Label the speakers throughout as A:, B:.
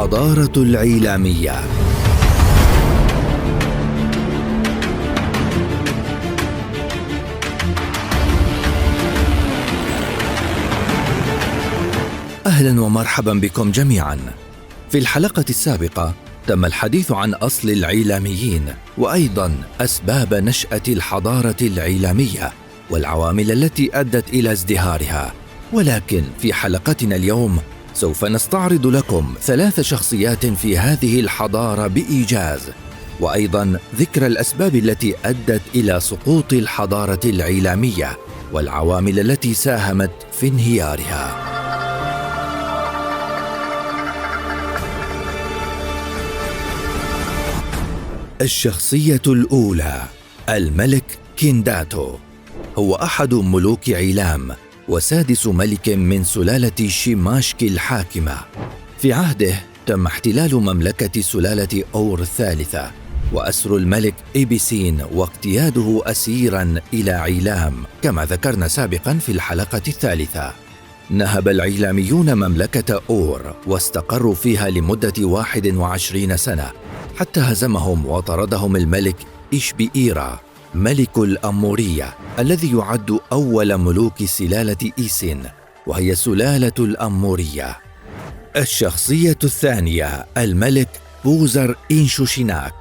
A: الحضارة العيلامية. أهلا ومرحبا بكم جميعا. في الحلقة السابقة تم الحديث عن أصل العيلاميين وأيضا أسباب نشأة الحضارة العيلامية والعوامل التي أدت إلى ازدهارها، ولكن في حلقتنا اليوم سوف نستعرض لكم 3 شخصيات في هذه الحضارة بإيجاز، وأيضا ذكر الأسباب التي أدت إلى سقوط الحضارة العيلامية والعوامل التي ساهمت في انهيارها. الشخصية الأولى الملك كينداتو، هو أحد ملوك عيلام وسادس ملك من سلالة شيماشكي الحاكمة. في عهده تم احتلال مملكة سلالة أور الثالثة وأسر الملك إيبيسين واقتياده أسيراً إلى عيلام كما ذكرنا سابقاً في الحلقة الثالثة. نهب العيلاميون مملكة أور واستقروا فيها لمدة 21 سنة حتى هزمهم وطردهم الملك إشبئيرا ملك الأمورية الذي يعد أول ملوك سلالة إيسين، وهي سلالة الأمورية. الشخصية الثانية الملك بوزر إنشوشيناك،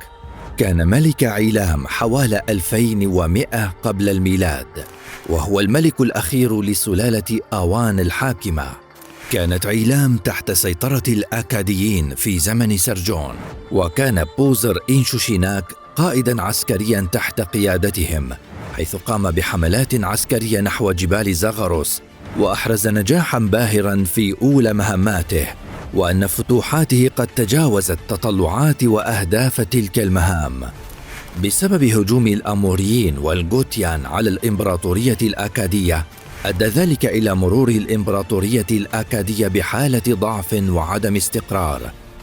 A: كان ملك عيلام حوالي 2100 قبل الميلاد، وهو الملك الأخير لسلالة آوان الحاكمة. كانت عيلام تحت سيطرة الأكاديين في زمن سرجون، وكان بوزر إنشوشيناك قائداً عسكرياً تحت قيادتهم، حيث قام بحملات عسكرية نحو جبال زاغروس وأحرز نجاحاً باهراً في أولى مهماته، وأن فتوحاته قد تجاوزت تطلعات وأهداف تلك المهام. بسبب هجوم الأموريين والغوتيان على الإمبراطورية الأكادية أدى ذلك إلى مرور الإمبراطورية الأكادية بحالة ضعف وعدم استقرار،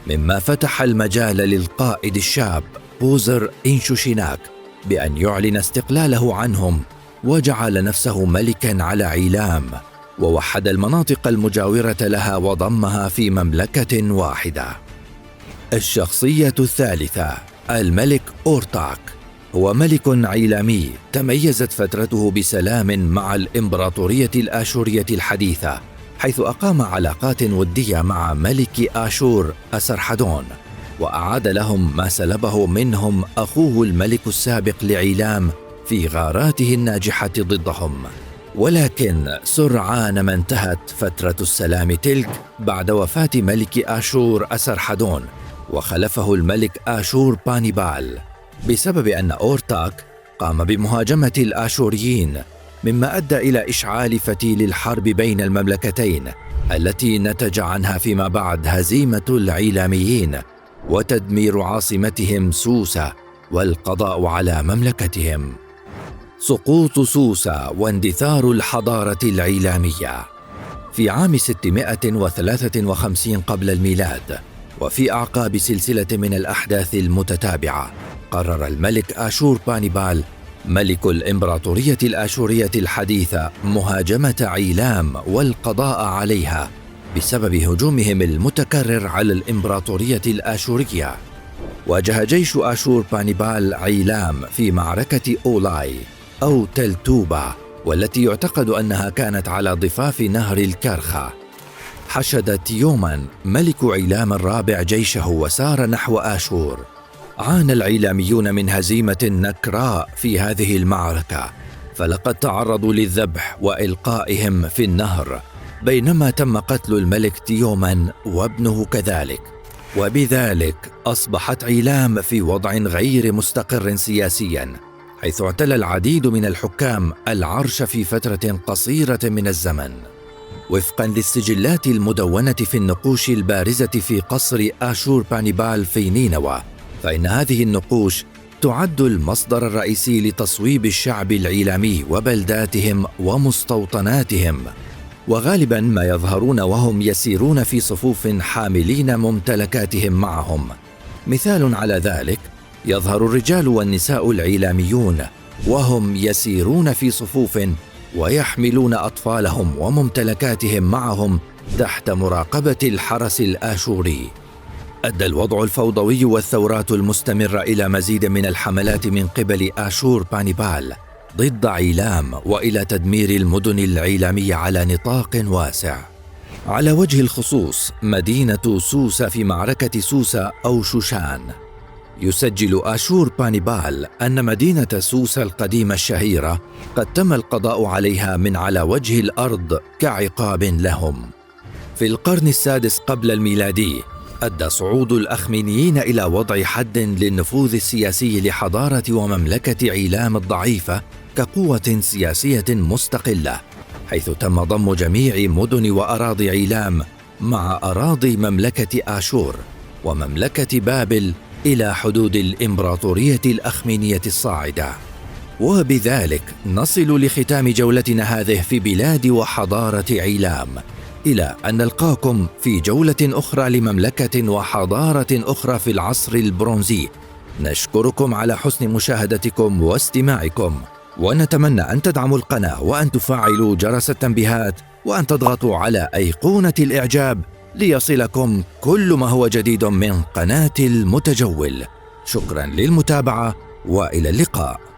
A: مما فتح المجال للقائد الشاب بوزر إنشوشيناك بأن يعلن استقلاله عنهم وجعل نفسه ملكاً على عيلام، ووحد المناطق المجاورة لها وضمها في مملكة واحدة. الشخصية الثالثة الملك أورتاك، هو ملك عيلامي تميزت فترته بسلام مع الإمبراطورية الآشورية الحديثة، حيث أقام علاقات ودية مع ملك آشور أسرحدون، وأعاد لهم ما سلبه منهم أخوه الملك السابق لعيلام في غاراته الناجحة ضدهم. ولكن سرعان ما انتهت فترة السلام تلك بعد وفاة ملك آشور أسرحدون، وخلفه الملك آشور بانيبال، بسبب أن أورتاك قام بمهاجمة الآشوريين، مما أدى إلى إشعال فتيل الحرب بين المملكتين التي نتج عنها فيما بعد هزيمة العيلاميين وتدمير عاصمتهم سوسة والقضاء على مملكتهم. سقوط سوسة واندثار الحضارة العيلامية. في عام 653 قبل الميلاد، وفي أعقاب سلسلة من الأحداث المتتابعة، قرر الملك آشور بانيبال ملك الإمبراطورية الآشورية الحديثة مهاجمة عيلام والقضاء عليها بسبب هجومهم المتكرر على الإمبراطورية الآشورية. واجه جيش آشور بانيبال عيلام في معركة أولاي أو تلتوبا، والتي يعتقد أنها كانت على ضفاف نهر الكرخة. حشد تيومان ملك عيلام الرابع جيشه وسار نحو آشور. عانى العيلاميون من هزيمة نكراء في هذه المعركة، فلقد تعرضوا للذبح وإلقائهم في النهر، بينما تم قتل الملك تيومان وابنه كذلك، وبذلك أصبحت عيلام في وضع غير مستقر سياسياً، حيث اعتلى العديد من الحكام العرش في فترة قصيرة من الزمن. وفقاً للسجلات المدونة في النقوش البارزة في قصر آشور بانيبال في نينوى، فإن هذه النقوش تعد المصدر الرئيسي لتصويب الشعب العيلامي وبلداتهم ومستوطناتهم، وغالباً ما يظهرون وهم يسيرون في صفوف حاملين ممتلكاتهم معهم. مثال على ذلك يظهر الرجال والنساء العيلاميون وهم يسيرون في صفوف ويحملون أطفالهم وممتلكاتهم معهم تحت مراقبة الحرس الآشوري. أدى الوضع الفوضوي والثورات المستمرة إلى مزيد من الحملات من قبل آشور بانيبال ضد عيلام وإلى تدمير المدن العيلامية على نطاق واسع. على وجه الخصوص مدينة سوسة في معركة سوسة أو شوشان. يسجل آشور بانيبال أن مدينة سوسة القديمة الشهيرة قد تم القضاء عليها من على وجه الأرض كعقاب لهم. في القرن السادس قبل الميلادي أدى صعود الأخمينيين إلى وضع حد للنفوذ السياسي لحضارة ومملكة عيلام الضعيفة كقوة سياسية مستقلة، حيث تم ضم جميع مدن وأراضي عيلام مع أراضي مملكة آشور ومملكة بابل إلى حدود الإمبراطورية الأخمينية الصاعدة. وبذلك نصل لختام جولتنا هذه في بلاد وحضارة عيلام، إلى أن نلقاكم في جولة أخرى لمملكة وحضارة أخرى في العصر البرونزي. نشكركم على حسن مشاهدتكم واستماعكم، ونتمنى أن تدعموا القناة وأن تفعلوا جرس التنبيهات وأن تضغطوا على أيقونة الإعجاب ليصلكم كل ما هو جديد من قناة المتجول. شكرا للمتابعة وإلى اللقاء.